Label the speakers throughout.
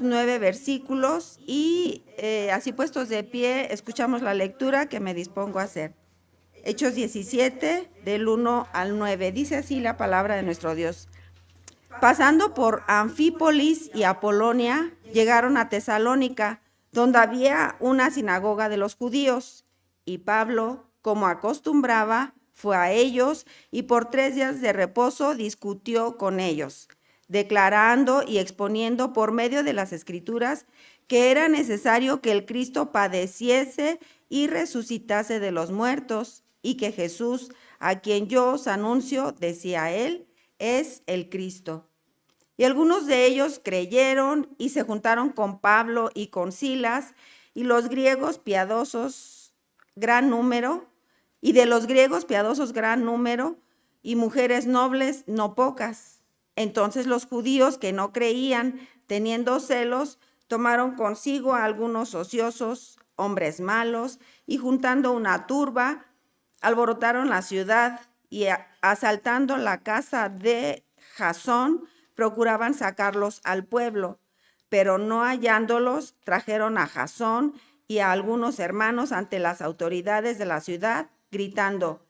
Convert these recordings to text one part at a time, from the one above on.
Speaker 1: 9 versículos y así puestos de pie, escuchamos la lectura que me dispongo a hacer. Hechos 17, del 1 al 9. Dice así la palabra de nuestro Dios. Pasando por Anfípolis y Apolonia, llegaron a Tesalónica, donde había una sinagoga de los judíos. Y Pablo, como acostumbraba, fue a ellos y por 3 días de reposo discutió con ellos, declarando y exponiendo por medio de las Escrituras que era necesario que el Cristo padeciese y resucitase de los muertos, y que Jesús, a quien yo os anuncio, decía él, es el Cristo. Y algunos de ellos creyeron y se juntaron con Pablo y con Silas, y los griegos piadosos, gran número, y de los griegos piadosos gran número, y mujeres nobles no pocas. Entonces los judíos que no creían, teniendo celos, tomaron consigo a algunos ociosos, hombres malos, y juntando una turba, alborotaron la ciudad y asaltando la casa de Jasón, procuraban sacarlos al pueblo, pero no hallándolos, trajeron a Jasón y a algunos hermanos ante las autoridades de la ciudad, gritando: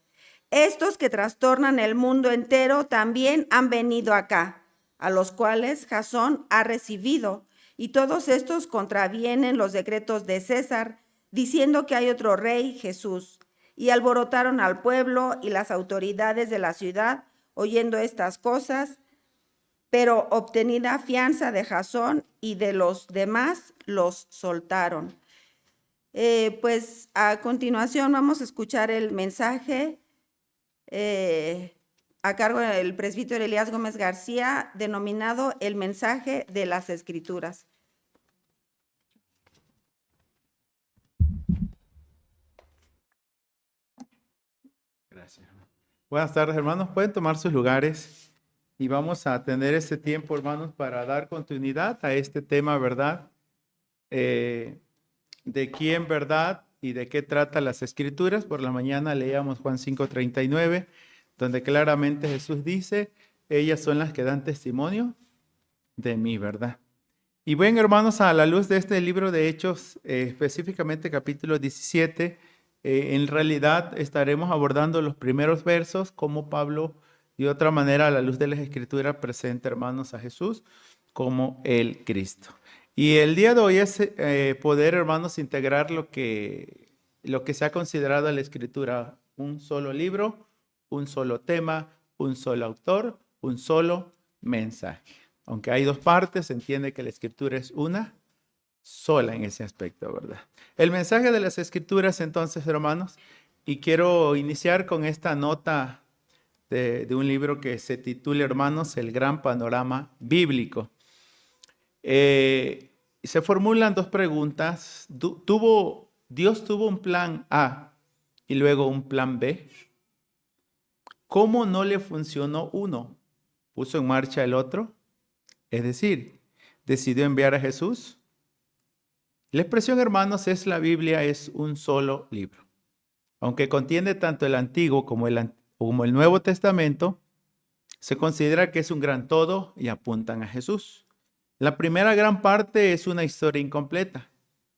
Speaker 1: estos que trastornan el mundo entero también han venido acá, a los cuales Jasón ha recibido, y todos estos contravienen los decretos de César, diciendo que hay otro rey, Jesús. Y alborotaron al pueblo y las autoridades de la ciudad, oyendo estas cosas, pero obtenida fianza de Jasón y de los demás, los soltaron. Pues a continuación vamos a escuchar el mensaje a cargo del presbítero Elías Gómez García, denominado El mensaje de las Escrituras.
Speaker 2: Gracias. Buenas tardes, hermanos. Pueden tomar sus lugares y vamos a tener este tiempo, hermanos, para dar continuidad a este tema, ¿verdad? De quién, ¿verdad? Y de qué trata las Escrituras. Por la mañana leíamos Juan 5:39, donde claramente Jesús dice, ellas son las que dan testimonio de mí, ¿verdad? Y bueno, hermanos, a la luz de este libro de Hechos, específicamente capítulo 17, en realidad estaremos abordando los primeros versos, como Pablo, de otra manera, a la luz de las Escrituras, presenta, hermanos, a Jesús como el Cristo. Y el día de hoy es poder, hermanos, integrar lo que se ha considerado en la Escritura: un solo libro, un solo tema, un solo autor, un solo mensaje. Aunque hay dos partes, se entiende que la Escritura es una sola en ese aspecto, ¿verdad? El mensaje de las Escrituras, entonces, hermanos, y quiero iniciar con esta nota de un libro que se titula, hermanos, El Gran Panorama Bíblico. Se formulan dos preguntas. ¿Dios tuvo un plan A y luego un plan B? ¿Cómo no le funcionó uno? ¿Puso en marcha el otro? Es decir, ¿decidió enviar a Jesús? La expresión, hermanos, la Biblia es un solo libro. Aunque contiene tanto el Antiguo como el Nuevo Testamento, se considera que es un gran todo y apuntan a Jesús. La primera gran parte es una historia incompleta.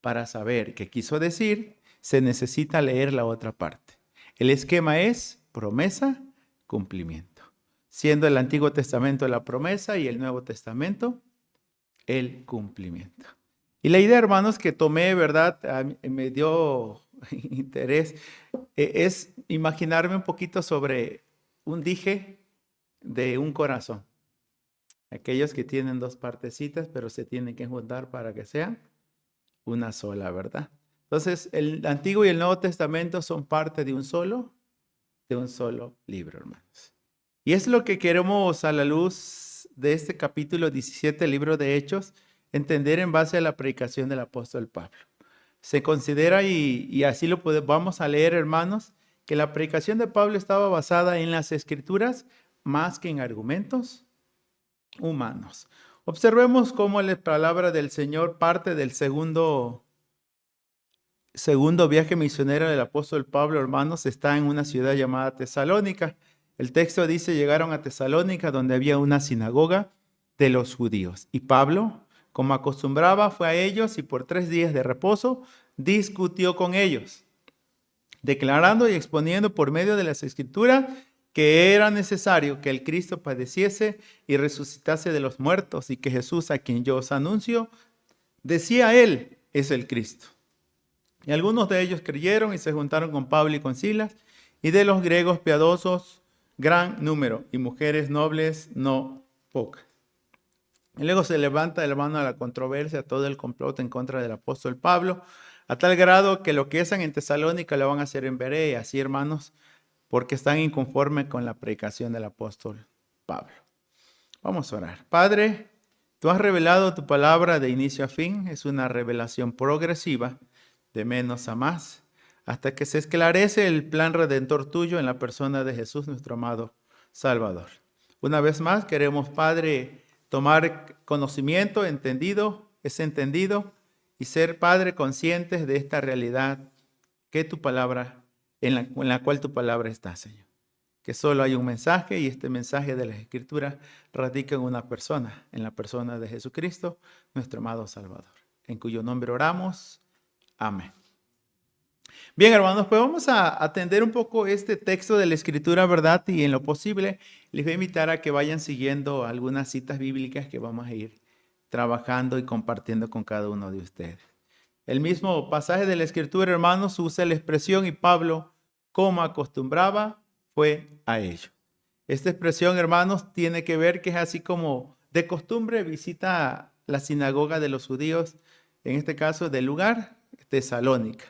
Speaker 2: Para saber qué quiso decir, se necesita leer la otra parte. El esquema es promesa, cumplimiento. Siendo el Antiguo Testamento la promesa y el Nuevo Testamento el cumplimiento. Y la idea, hermanos, que tomé, ¿verdad? Me dio interés, es imaginarme un poquito sobre un dije de un corazón. Aquellos que tienen dos partecitas, pero se tienen que juntar para que sean una sola, ¿verdad? Entonces, el Antiguo y el Nuevo Testamento son parte de un solo libro, hermanos. Y es lo que queremos, a la luz de este capítulo 17 del libro de Hechos, entender en base a la predicación del apóstol Pablo. Se considera, y así lo vamos a leer, hermanos, que la predicación de Pablo estaba basada en las Escrituras más que en argumentos humanos. Observemos cómo la palabra del Señor parte del segundo viaje misionero del apóstol Pablo, hermanos, está en una ciudad llamada Tesalónica. El texto dice, llegaron a Tesalónica, donde había una sinagoga de los judíos. Y Pablo, Como acostumbraba, fue a ellos y por 3 días de reposo discutió con ellos, declarando y exponiendo por medio de las Escrituras que era necesario que el Cristo padeciese y resucitase de los muertos, y que Jesús, a quien yo os anuncio, decía él, es el Cristo. Y algunos de ellos creyeron y se juntaron con Pablo y con Silas, y de los griegos piadosos gran número, y mujeres nobles no pocas. Y luego se levanta, hermano, la controversia, todo el complot en contra del apóstol Pablo, a tal grado que lo que hacen en Tesalónica lo van a hacer en Berea, así, hermanos, porque están inconformes con la predicación del apóstol Pablo. Vamos a orar. Padre, tú has revelado tu palabra de inicio a fin. Es una revelación progresiva, de menos a más, hasta que se esclarece el plan redentor tuyo en la persona de Jesús, nuestro amado Salvador. Una vez más, queremos, Padre, tomar conocimiento, entendido, y ser, Padre, conscientes de esta realidad que tu palabra, en la cual tu palabra está, Señor. Que solo hay un mensaje, y este mensaje de las Escrituras radica en una persona, en la persona de Jesucristo, nuestro amado Salvador, en cuyo nombre oramos. Amén. Bien, hermanos, pues vamos a atender un poco este texto de la Escritura, ¿verdad? Y en lo posible les voy a invitar a que vayan siguiendo algunas citas bíblicas que vamos a ir trabajando y compartiendo con cada uno de ustedes. El mismo pasaje de la Escritura, hermanos, usa la expresión, y Pablo, como acostumbraba, fue a ello. Esta expresión, hermanos, tiene que ver que es así como de costumbre visita la sinagoga de los judíos, en este caso del lugar, Tesalónica.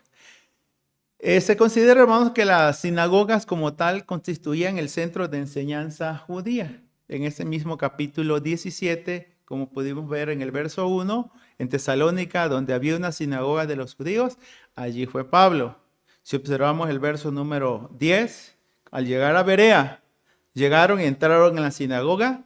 Speaker 2: Se considera, hermanos, que las sinagogas como tal constituían el centro de enseñanza judía. En ese mismo capítulo 17, como pudimos ver en el verso 1, en Tesalónica, donde había una sinagoga de los judíos, allí fue Pablo. Si observamos el verso número 10, al llegar a Berea, llegaron y entraron en la sinagoga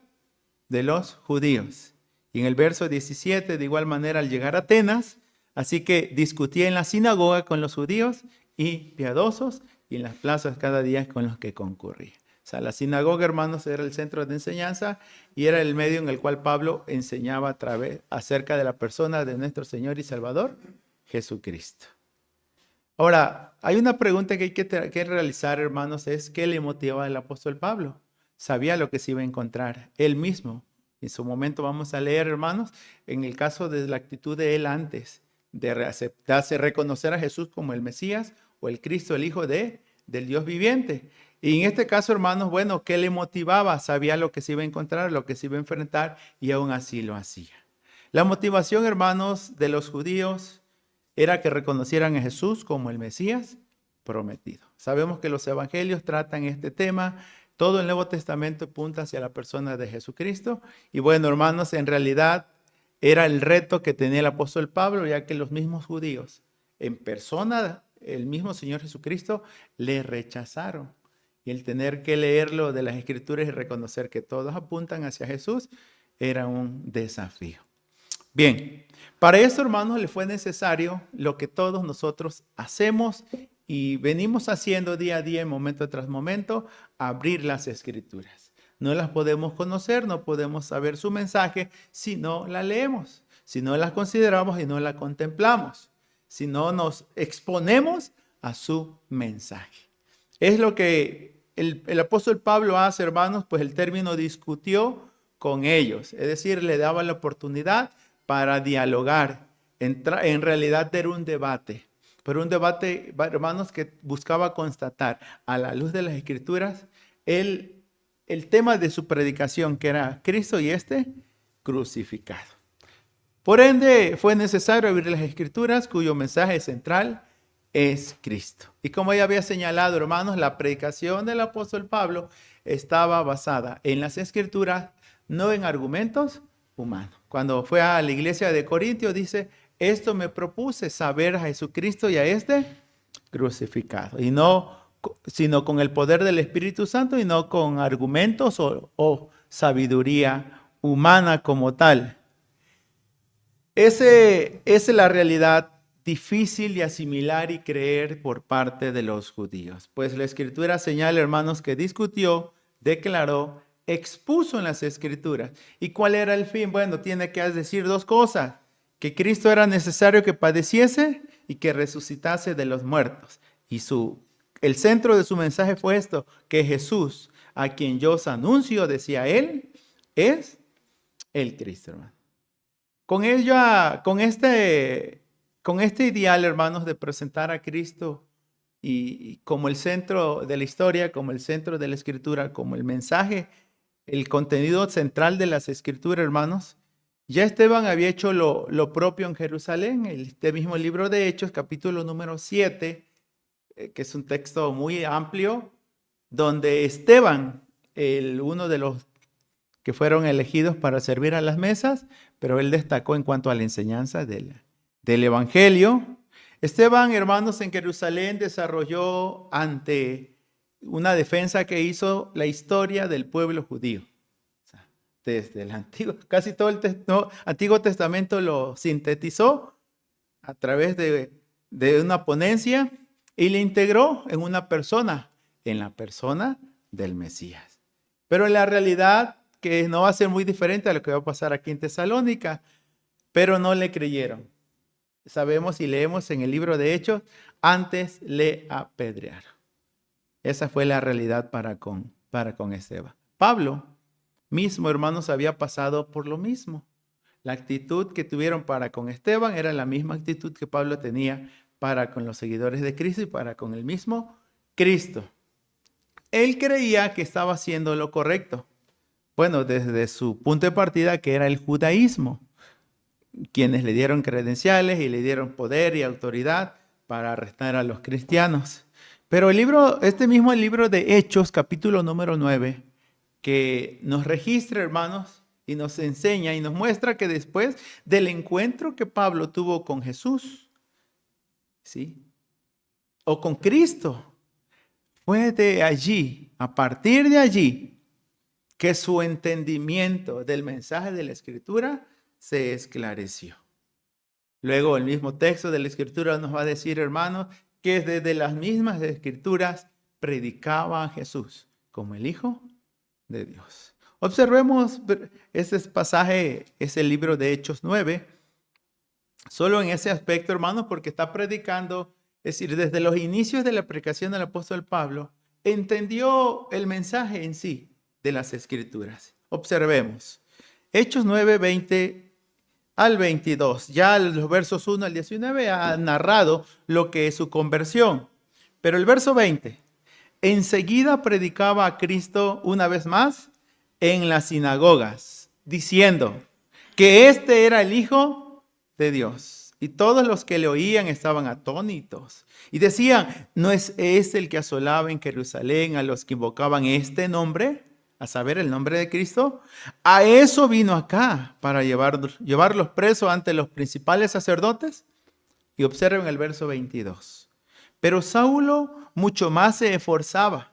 Speaker 2: de los judíos. Y en el verso 17, de igual manera, al llegar a Atenas, así que discutía en la sinagoga con los judíos y piadosos, y en las plazas cada día con los que concurría. O sea, la sinagoga, hermanos, era el centro de enseñanza y era el medio en el cual Pablo enseñaba acerca de la persona de nuestro Señor y Salvador, Jesucristo. Ahora, hay una pregunta que hay que realizar, hermanos, es ¿qué le motivaba al apóstol Pablo? Sabía lo que se iba a encontrar él mismo. En su momento vamos a leer, hermanos, en el caso de la actitud de él antes de aceptarse, reconocer a Jesús como el Mesías o el Cristo, el Hijo del Dios viviente. Y en este caso, hermanos, bueno, ¿qué le motivaba? Sabía lo que se iba a encontrar, lo que se iba a enfrentar, y aún así lo hacía. La motivación, hermanos, de los judíos era que reconocieran a Jesús como el Mesías prometido. Sabemos que los evangelios tratan este tema. Todo el Nuevo Testamento apunta hacia la persona de Jesucristo. Y bueno, hermanos, en realidad era el reto que tenía el apóstol Pablo, ya que los mismos judíos, en persona, el mismo Señor Jesucristo, le rechazaron. Y el tener que leerlo de las Escrituras y reconocer que todos apuntan hacia Jesús era un desafío. Bien, para eso, hermanos, le fue necesario lo que todos nosotros hacemos y venimos haciendo día a día, momento tras momento, abrir las Escrituras. No las podemos conocer, no podemos saber su mensaje si no la leemos, si no las consideramos y no la contemplamos, si no nos exponemos a su mensaje. Es lo que el apóstol Pablo hace, hermanos, pues el término discutió con ellos, es decir, le daba la oportunidad para dialogar. En realidad era un debate, pero un debate, hermanos, que buscaba constatar a la luz de las Escrituras el tema de su predicación, que era Cristo y crucificado. Por ende, fue necesario abrir las Escrituras, cuyo mensaje central es Cristo. Y como ya había señalado, hermanos, la predicación del apóstol Pablo estaba basada en las Escrituras, no en argumentos humanos. Cuando fue a la iglesia de Corintios, dice, esto me propuse, saber a Jesucristo y a crucificado. Y no, sino con el poder del Espíritu Santo y no con argumentos o sabiduría humana como tal. Esa es la realidad difícil de asimilar y creer por parte de los judíos. Pues la Escritura señala, hermanos, que discutió, declaró expuso en las Escrituras. ¿Y cuál era el fin? Bueno, tiene que decir dos cosas: que Cristo era necesario que padeciese y que resucitase de los muertos. Y el centro de su mensaje fue esto: que Jesús, a quien yo os anuncio, decía él, es el Cristo, hermano. Con este ideal, hermanos, de presentar a Cristo y como el centro de la historia, como el centro de la Escritura, como el mensaje, el contenido central de las Escrituras, hermanos, ya Esteban había hecho lo propio en Jerusalén. Este mismo libro de Hechos, capítulo número 7, que es un texto muy amplio, donde Esteban, uno de los que fueron elegidos para servir a las mesas, pero él destacó en cuanto a la enseñanza del Evangelio. Esteban, hermanos, en Jerusalén desarrolló ante una defensa que hizo la historia del pueblo judío. O sea, desde el Antiguo, casi todo el Antiguo Testamento lo sintetizó a través de una ponencia y le integró en una persona, en la persona del Mesías. Pero en la realidad, que no va a ser muy diferente a lo que va a pasar aquí en Tesalónica, pero no le creyeron. Sabemos y leemos en el libro de Hechos, antes le apedrearon. Esa fue la realidad para con Esteban. Pablo mismo, hermanos, había pasado por lo mismo. La actitud que tuvieron para con Esteban era la misma actitud que Pablo tenía para con los seguidores de Cristo y para con el mismo Cristo. Él creía que estaba haciendo lo correcto. Bueno, desde su punto de partida, que era el judaísmo, quienes le dieron credenciales y le dieron poder y autoridad para arrestar a los cristianos. Pero este mismo libro de Hechos, capítulo número 9, que nos registra, hermanos, y nos enseña y nos muestra que después del encuentro que Pablo tuvo con Jesús, ¿sí?, o con Cristo, fue de allí, a partir de allí, que su entendimiento del mensaje de la Escritura se esclareció. Luego el mismo texto de la Escritura nos va a decir, hermanos, que desde las mismas Escrituras predicaba a Jesús como el Hijo de Dios. Observemos ese pasaje, es el libro de Hechos 9, solo en ese aspecto, hermanos, porque está predicando, es decir, desde los inicios de la predicación del apóstol Pablo, entendió el mensaje en sí de las Escrituras. Observemos. Hechos 9, 20 al 22. Ya los versos 1 al 19 ha narrado lo que es su conversión. Pero el verso 20. Enseguida predicaba a Cristo una vez más en las sinagogas, diciendo que este era el Hijo de Dios. Y todos los que le oían estaban atónitos. Y decían, ¿no es este el que asolaba en Jerusalén a los que invocaban este nombre? A saber, el nombre de Cristo. A eso vino acá, para llevarlos presos ante los principales sacerdotes. Y observen el verso 22. Pero Saulo mucho más se esforzaba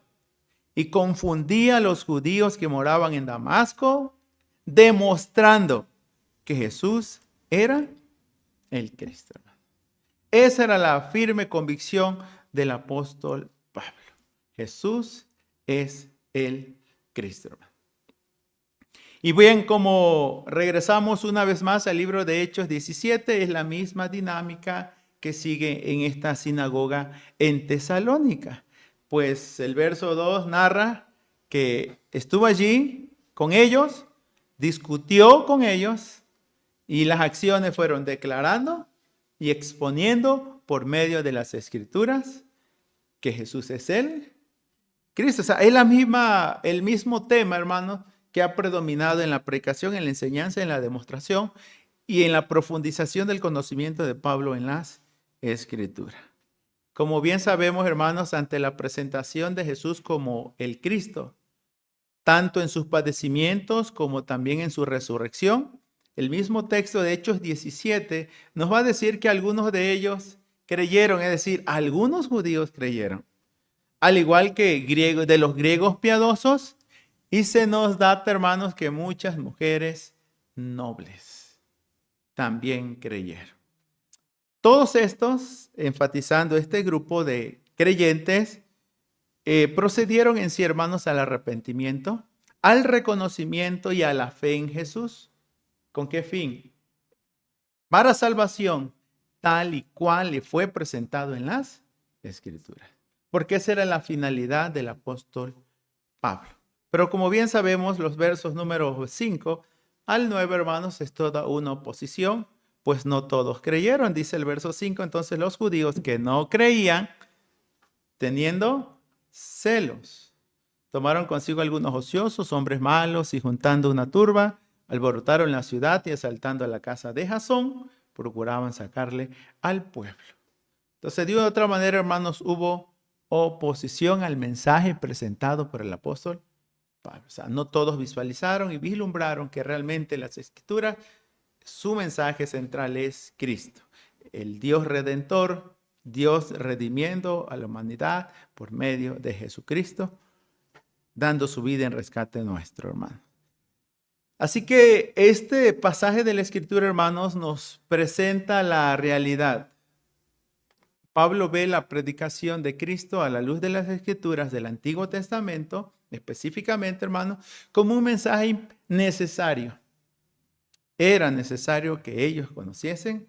Speaker 2: y confundía a los judíos que moraban en Damasco, demostrando que Jesús era el Cristo. Esa era la firme convicción del apóstol Pablo. Jesús es el Cristo. Y bien, como regresamos una vez más al libro de Hechos 17, es la misma dinámica que sigue en esta sinagoga en Tesalónica. Pues el verso 2 narra que estuvo allí con ellos, discutió con ellos y las acciones fueron declarando y exponiendo por medio de las Escrituras que Jesús es el Cristo. O sea, es el mismo tema, hermanos, que ha predominado en la predicación, en la enseñanza, en la demostración y en la profundización del conocimiento de Pablo en las Escrituras. Como bien sabemos, hermanos, ante la presentación de Jesús como el Cristo, tanto en sus padecimientos como también en su resurrección, el mismo texto de Hechos 17 nos va a decir que algunos de ellos creyeron, es decir, algunos judíos creyeron, al igual que de los griegos piadosos, y se nos data, hermanos, que muchas mujeres nobles también creyeron. Todos estos, enfatizando este grupo de creyentes, procedieron en sí, hermanos, al arrepentimiento, al reconocimiento y a la fe en Jesús. ¿Con qué fin? Para salvación, tal y cual le fue presentado en las Escrituras. Porque esa era la finalidad del apóstol Pablo. Pero como bien sabemos, los versos número 5 al 9, hermanos, es toda una oposición, pues no todos creyeron, dice el verso 5. Entonces los judíos que no creían, teniendo celos, tomaron consigo algunos ociosos, hombres malos, y juntando una turba, alborotaron la ciudad y asaltando a la casa de Jasón, procuraban sacarle al pueblo. Entonces, de otra manera, hermanos, hubo oposición al mensaje presentado por el apóstol Pablo. O sea, no todos visualizaron y vislumbraron que realmente las Escrituras, su mensaje central es Cristo, el Dios redentor, Dios redimiendo a la humanidad por medio de Jesucristo, dando su vida en rescate nuestro, hermano. Así que este pasaje de la Escritura, hermanos, nos presenta la realidad. Pablo ve la predicación de Cristo a la luz de las Escrituras del Antiguo Testamento, específicamente, hermanos, como un mensaje necesario. Era necesario que ellos conociesen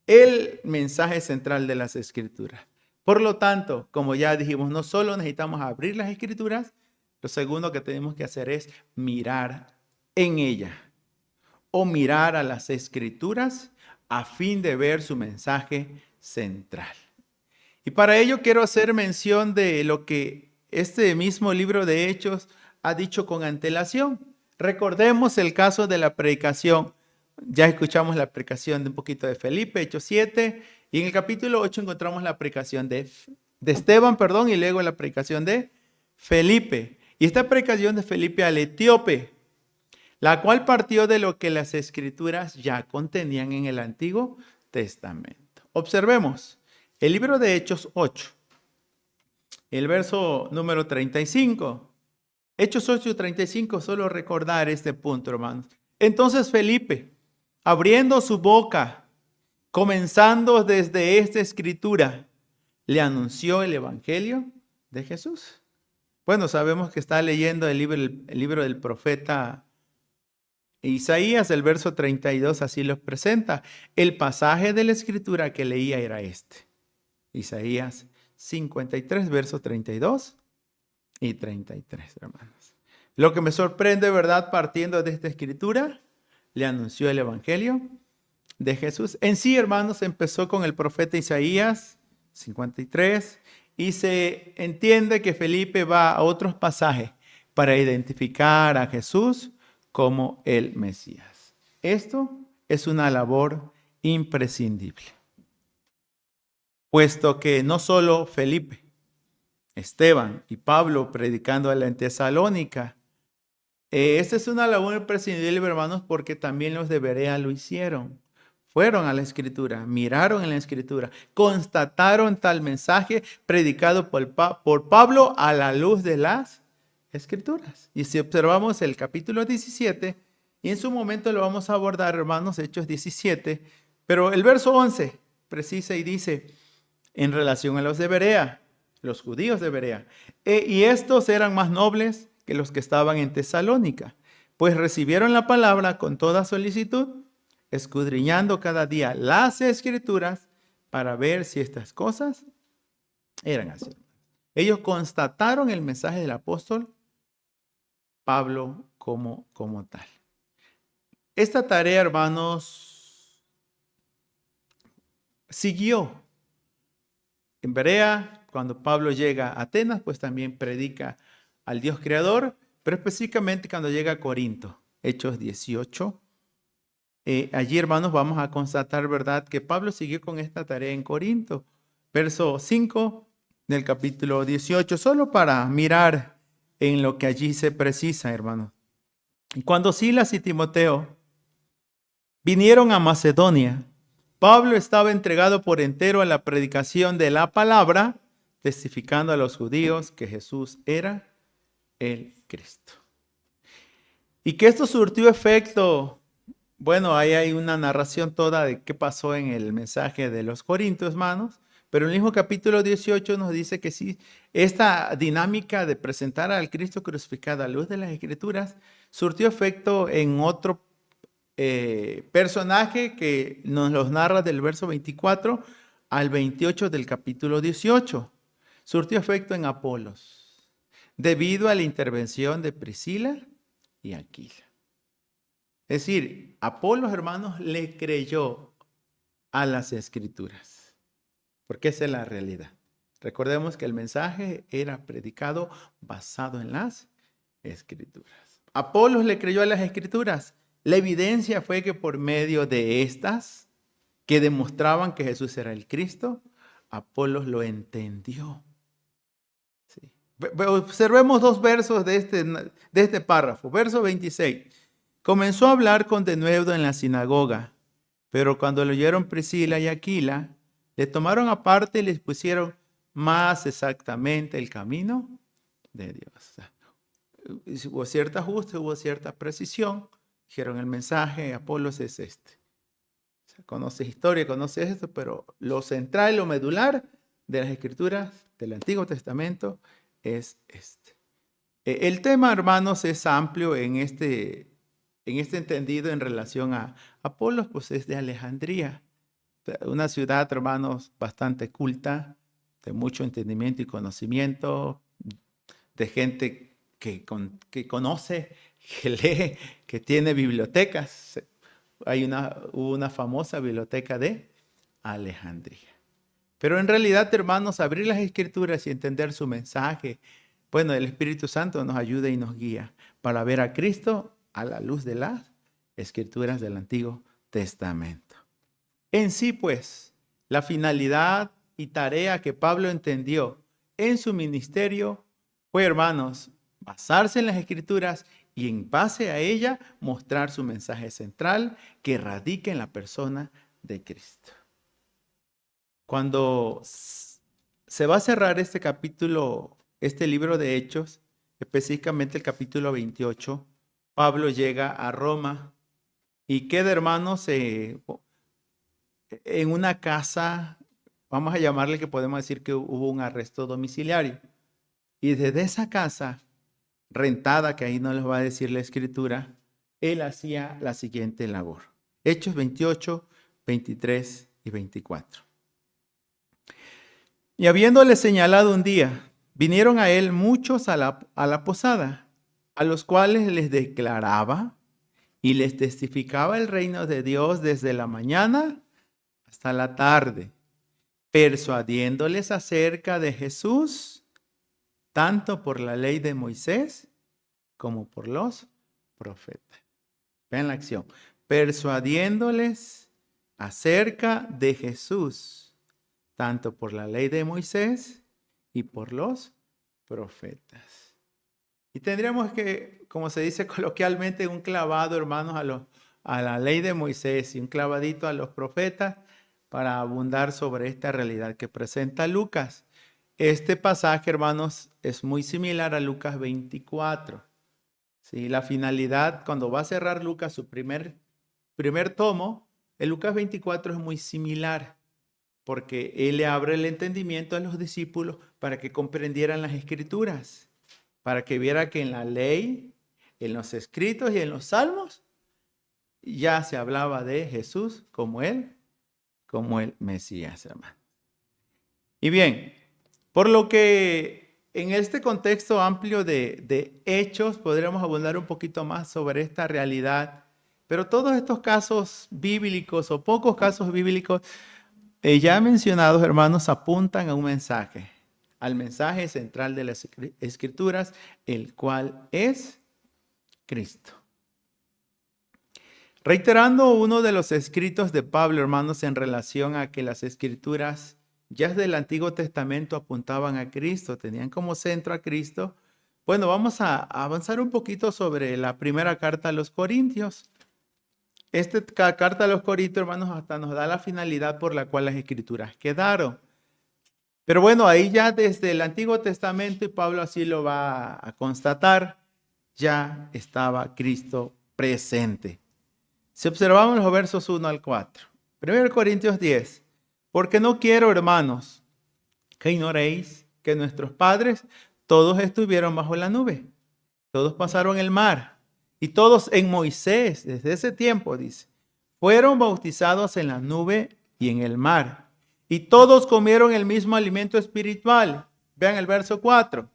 Speaker 2: el mensaje central de las Escrituras. Por lo tanto, como ya dijimos, no solo necesitamos abrir las Escrituras, lo segundo que tenemos que hacer es mirar en ella o mirar a las Escrituras a fin de ver su mensaje central. Y para ello quiero hacer mención de lo que este mismo libro de Hechos ha dicho con antelación. Recordemos el caso de la predicación. Ya escuchamos la predicación de un poquito de Felipe, Hechos 7, y en el capítulo 8 encontramos la predicación de Esteban, y luego la predicación de Felipe. Y esta predicación de Felipe al etíope, la cual partió de lo que las Escrituras ya contenían en el Antiguo Testamento. Observemos el libro de Hechos 8, el verso número 35. Hechos 8, 35, solo recordar este punto, hermanos. Entonces Felipe, abriendo su boca, comenzando desde esta escritura, le anunció el evangelio de Jesús. Bueno, sabemos que está leyendo el libro del profeta Isaías, el verso 32, así lo presenta. El pasaje de la escritura que leía era este. Isaías 53, versos 32 y 33, hermanos. Lo que me sorprende, ¿verdad? Partiendo de esta escritura, le anunció el evangelio de Jesús. En sí, hermanos, empezó con el profeta Isaías 53 y se entiende que Felipe va a otros pasajes para identificar a Jesús como el Mesías. Esto es una labor imprescindible, puesto que no solo Felipe, Esteban y Pablo predicando en Tesalónica, esta es una labor imprescindible, hermanos, porque también los de Berea lo hicieron. Fueron a la Escritura, miraron en la Escritura, constataron tal mensaje predicado por Pablo a la luz de las Escrituras. Y si observamos el capítulo 17, y en su momento lo vamos a abordar, hermanos, Hechos 17, pero el verso 11 precisa y dice, en relación a los de Berea, los judíos de Berea, y estos eran más nobles que los que estaban en Tesalónica, pues recibieron la palabra con toda solicitud, escudriñando cada día las Escrituras para ver si estas cosas eran así. Ellos constataron el mensaje del apóstol Pablo como tal. Esta tarea, hermanos, siguió en Berea. Cuando Pablo llega a Atenas, pues también predica al Dios creador, pero específicamente cuando llega a Corinto, Hechos 18. Allí, hermanos, vamos a constatar, ¿verdad?, que Pablo siguió con esta tarea en Corinto. Verso 5 del capítulo 18, solo para mirar en lo que allí se precisa, hermanos. Cuando Silas y Timoteo vinieron a Macedonia, Pablo estaba entregado por entero a la predicación de la palabra, testificando a los judíos que Jesús era el Cristo. Y que esto surtió efecto. Bueno, ahí hay una narración toda de qué pasó en el mensaje de los Corintios, hermanos, Pero en el mismo capítulo 18 nos dice que sí, esta dinámica de presentar al Cristo crucificado a la luz de las Escrituras surtió efecto en otro personaje que nos los narra del verso 24 al 28 del capítulo 18. Surtió efecto en Apolos, debido a la intervención de Priscila y Aquila. Es decir, Apolos, hermanos, le creyó a las Escrituras, porque esa es la realidad. Recordemos que el mensaje era predicado basado en las Escrituras. Apolos le creyó a las Escrituras. La evidencia fue que por medio de estas, que demostraban que Jesús era el Cristo, Apolos lo entendió. Sí. Observemos dos versos de este párrafo. Verso 26. Comenzó a hablar con denuedo en la sinagoga, pero cuando lo oyeron Priscila y Aquila, le tomaron aparte y les pusieron más exactamente el camino de Dios. Hubo cierto ajuste, hubo cierta precisión. Dijeron, el mensaje de Apolos es este. O sea, conoces historia, conoces esto, pero lo central, lo medular de las Escrituras del Antiguo Testamento es este. El tema, hermanos, es amplio en este entendido en relación a Apolos, pues es de Alejandría, una ciudad, hermanos, bastante culta, de mucho entendimiento y conocimiento, de gente que conoce, que lee, que tiene bibliotecas. Hubo una famosa biblioteca de Alejandría. Pero en realidad, hermanos, abrir las Escrituras y entender su mensaje, bueno, el Espíritu Santo nos ayuda y nos guía para ver a Cristo a la luz de las Escrituras del Antiguo Testamento. En sí, pues, la finalidad y tarea que Pablo entendió en su ministerio fue, hermanos, basarse en las Escrituras y en base a ella mostrar su mensaje central que radica en la persona de Cristo. Cuando se va a cerrar este capítulo, este libro de Hechos, específicamente el capítulo 28, Pablo llega a Roma y queda, hermanos, en una casa, vamos a llamarle que podemos decir que hubo un arresto domiciliario. Y desde esa casa rentada, que ahí no les va a decir la Escritura, él hacía la siguiente labor. Hechos 28, 23 y 24. Y habiéndole señalado un día, vinieron a él muchos a la posada, a los cuales les declaraba y les testificaba el reino de Dios desde la mañana hasta la tarde, persuadiéndoles acerca de Jesús, tanto por la ley de Moisés como por los profetas. Vean la acción. Persuadiéndoles acerca de Jesús, tanto por la ley de Moisés y por los profetas. Y tendríamos que, como se dice coloquialmente, un clavado, hermanos, a la ley de Moisés y un clavadito a los profetas para abundar sobre esta realidad que presenta Lucas. Este pasaje, hermanos, es muy similar a Lucas 24. ¿Sí? La finalidad, cuando va a cerrar Lucas su primer tomo, el Lucas 24 es muy similar, porque él le abre el entendimiento a los discípulos para que comprendieran las Escrituras, para que viera que en la ley, en los escritos y en los salmos, ya se hablaba de Jesús como el Mesías, hermano. Y bien, por lo que en este contexto amplio de hechos, podríamos abundar un poquito más sobre esta realidad, pero todos estos casos bíblicos o pocos casos bíblicos ya mencionados, hermanos, apuntan a un mensaje, al mensaje central de las Escrituras, el cual es Cristo. Reiterando uno de los escritos de Pablo, hermanos, en relación a que las Escrituras ya desde el Antiguo Testamento apuntaban a Cristo, tenían como centro a Cristo. Bueno, vamos a avanzar un poquito sobre la primera carta a los Corintios. Esta carta a los Corintios, hermanos, hasta nos da la finalidad por la cual las Escrituras quedaron. Pero bueno, ahí ya desde el Antiguo Testamento, y Pablo así lo va a constatar, ya estaba Cristo presente. Si observamos los versos 1 al 4. 1 Corintios 10. Porque no quiero, hermanos, que ignoréis que nuestros padres todos estuvieron bajo la nube, todos pasaron el mar, y todos en Moisés, desde ese tiempo, dice, fueron bautizados en la nube y en el mar, y todos comieron el mismo alimento espiritual. Vean el verso 4.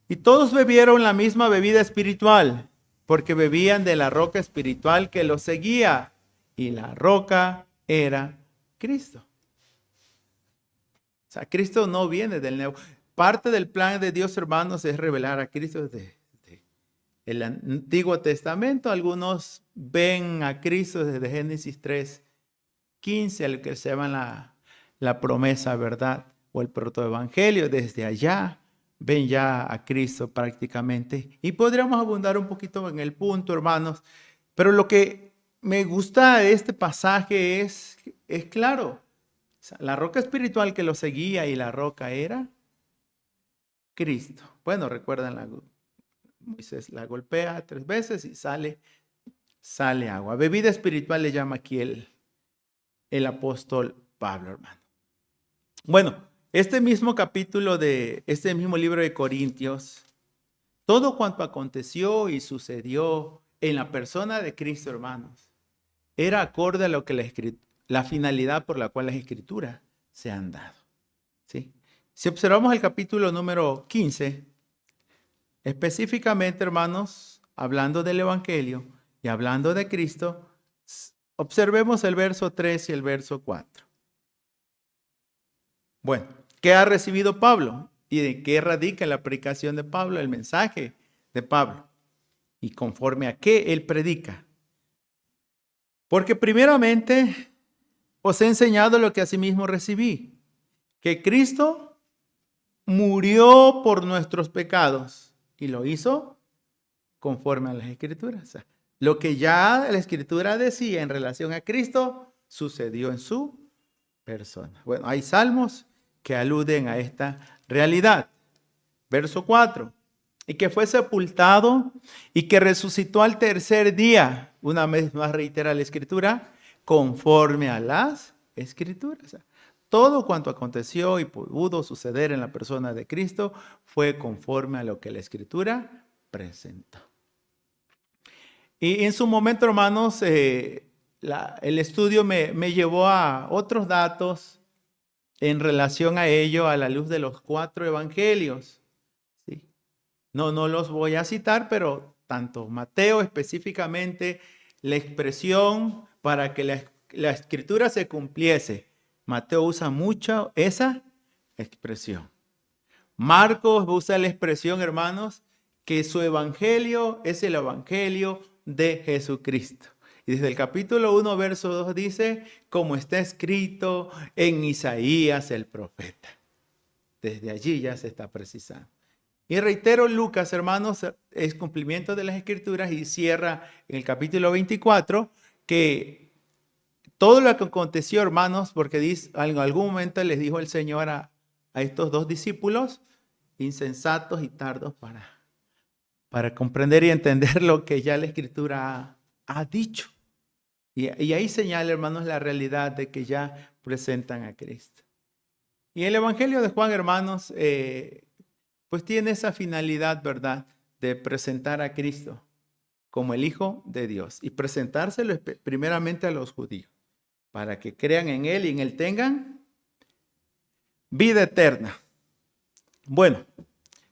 Speaker 2: Y todos bebieron la misma bebida espiritual, porque bebían de la roca espiritual que los seguía, y la roca era Cristo. O sea, Cristo no viene del nuevo. Parte del plan de Dios, hermanos, es revelar a Cristo desde el Antiguo Testamento. Algunos ven a Cristo desde Génesis 3:15, al que se llama la promesa, ¿verdad? O el protoevangelio. Desde allá ven ya a Cristo prácticamente. Y podríamos abundar un poquito en el punto, hermanos. Pero lo que me gusta de este pasaje es claro. O sea, la roca espiritual que lo seguía y la roca era Cristo. Bueno, recuerdan, Moisés la golpea 3 veces y sale agua. Bebida espiritual le llama aquí el apóstol Pablo, hermano. Bueno, este mismo capítulo de este mismo libro de Corintios, todo cuanto aconteció y sucedió en la persona de Cristo, hermanos, era acorde a lo que la finalidad por la cual las escrituras se han dado. ¿Sí? Si observamos el capítulo número 15, específicamente, hermanos, hablando del Evangelio y hablando de Cristo, observemos el verso 3 y el verso 4. Bueno, ¿qué ha recibido Pablo? ¿Y de qué radica la predicación de Pablo, el mensaje de Pablo? ¿Y conforme a qué él predica? Porque primeramente os he enseñado lo que asimismo recibí, que Cristo murió por nuestros pecados y lo hizo conforme a las Escrituras. O sea, lo que ya la Escritura decía en relación a Cristo sucedió en su persona. Bueno, hay salmos que aluden a esta realidad. Verso 4. Y que fue sepultado y que resucitó al tercer día. Una vez más reitera la Escritura, conforme a las Escrituras. O sea, todo cuanto aconteció y pudo suceder en la persona de Cristo fue conforme a lo que la Escritura presentó. Y en su momento, hermanos, el estudio me llevó a otros datos en relación a ello a la luz de los 4 evangelios. ¿Sí? No los voy a citar, pero tanto Mateo específicamente, la expresión para que la escritura se cumpliese. Mateo usa mucho esa expresión. Marcos usa la expresión, hermanos, que su evangelio es el evangelio de Jesucristo. Y desde el capítulo 1, verso 2 dice, como está escrito en Isaías el profeta. Desde allí ya se está precisando. Y reitero, Lucas, hermanos, es cumplimiento de las Escrituras y cierra en el capítulo 24 que todo lo que aconteció, hermanos, porque en algún momento les dijo el Señor a estos 2 discípulos, insensatos y tardos para comprender y entender lo que ya la Escritura ha dicho. Y ahí señala, hermanos, la realidad de que ya presentan a Cristo. Y el Evangelio de Juan, hermanos, pues tiene esa finalidad, ¿verdad?, de presentar a Cristo como el Hijo de Dios y presentárselo primeramente a los judíos para que crean en Él y en Él tengan vida eterna. Bueno,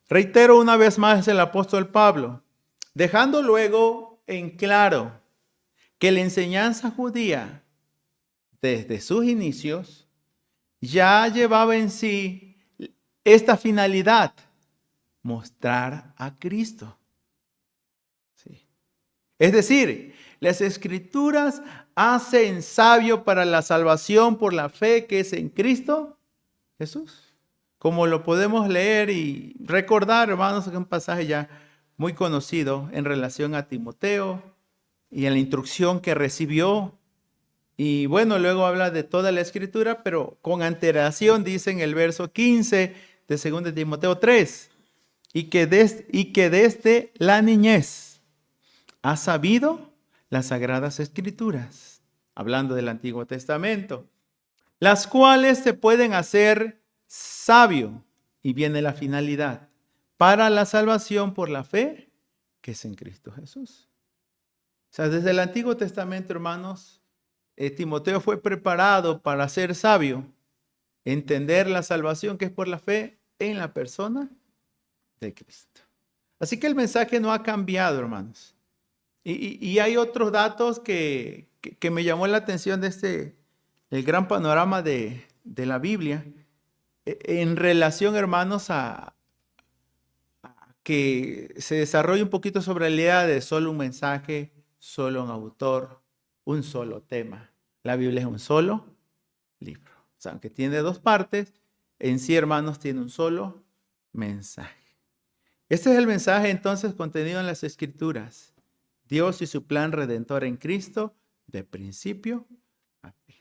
Speaker 2: reitero una vez más el apóstol Pablo, dejando luego en claro que la enseñanza judía desde sus inicios ya llevaba en sí esta finalidad, mostrar a Cristo. Sí. Es decir, las Escrituras hacen sabio para la salvación por la fe que es en Cristo Jesús. Como lo podemos leer y recordar, hermanos, que es un pasaje ya muy conocido en relación a Timoteo y en la instrucción que recibió. Y bueno, luego habla de toda la Escritura, pero con antelación dice en el verso 15 de 2 Timoteo 3, y que desde la niñez ha sabido las sagradas Escrituras, hablando del Antiguo Testamento, las cuales se pueden hacer sabio, y viene la finalidad, para la salvación por la fe que es en Cristo Jesús. O sea, desde el Antiguo Testamento, hermanos, Timoteo fue preparado para ser sabio, entender la salvación que es por la fe en la persona de Cristo. Así que el mensaje no ha cambiado, hermanos. Y hay otros datos que me llamó la atención de el gran panorama de la Biblia, en relación, hermanos, a que se desarrolle un poquito sobre la idea de solo un mensaje, solo un autor, un solo tema. La Biblia es un solo libro. O sea, aunque tiene dos partes, en sí, hermanos, tiene un solo mensaje. Este es el mensaje entonces contenido en las Escrituras. Dios y su plan redentor en Cristo, de principio a fin.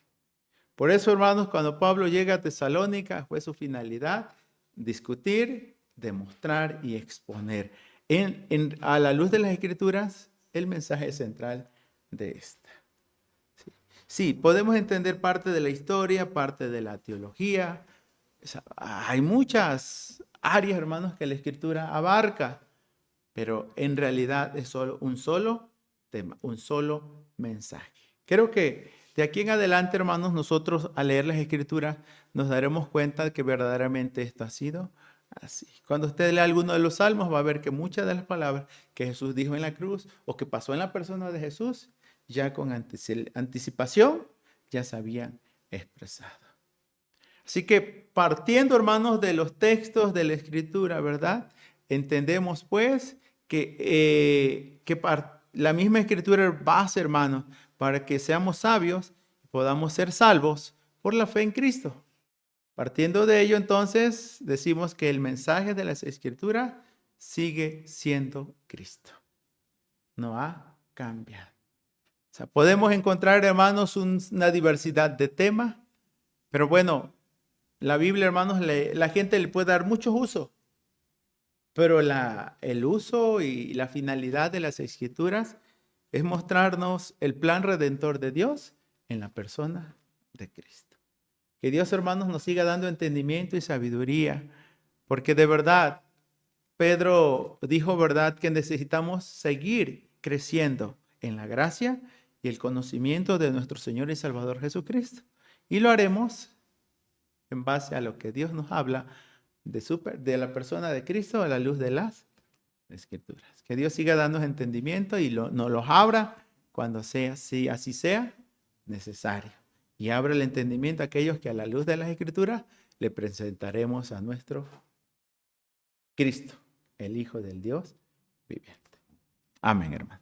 Speaker 2: Por eso, hermanos, cuando Pablo llega a Tesalónica, fue su finalidad discutir, demostrar y exponer a la luz de las Escrituras el mensaje central de esta. Sí, podemos entender parte de la historia, parte de la teología. O sea, hay muchas áreas, hermanos, que la Escritura abarca, pero en realidad es solo un solo tema, un solo mensaje. Creo que de aquí en adelante, hermanos, nosotros al leer las Escrituras nos daremos cuenta de que verdaderamente esto ha sido así. Cuando usted lea alguno de los salmos va a ver que muchas de las palabras que Jesús dijo en la cruz o que pasó en la persona de Jesús, ya con anticipación ya se habían expresado. Así que partiendo, hermanos, de los textos de la Escritura, ¿verdad? Entendemos pues que la misma Escritura es base, hermanos, para que seamos sabios y podamos ser salvos por la fe en Cristo. Partiendo de ello, entonces, decimos que el mensaje de las Escrituras sigue siendo Cristo. No ha cambiado. O sea, podemos encontrar, hermanos, una diversidad de temas, pero bueno, la Biblia, hermanos, la gente le puede dar muchos usos, pero el uso y la finalidad de las Escrituras es mostrarnos el plan redentor de Dios en la persona de Cristo. Que Dios, hermanos, nos siga dando entendimiento y sabiduría, porque de verdad, Pedro dijo, ¿verdad?, que necesitamos seguir creciendo en la gracia y el conocimiento de nuestro Señor y Salvador Jesucristo. Y lo haremos en base a lo que Dios nos habla de la persona de Cristo a la luz de las Escrituras. Que Dios siga dándonos entendimiento y nos los abra cuando sea, si así sea necesario. Y abra el entendimiento a aquellos que a la luz de las Escrituras le presentaremos a nuestro Cristo, el Hijo del Dios viviente. Amén, hermano.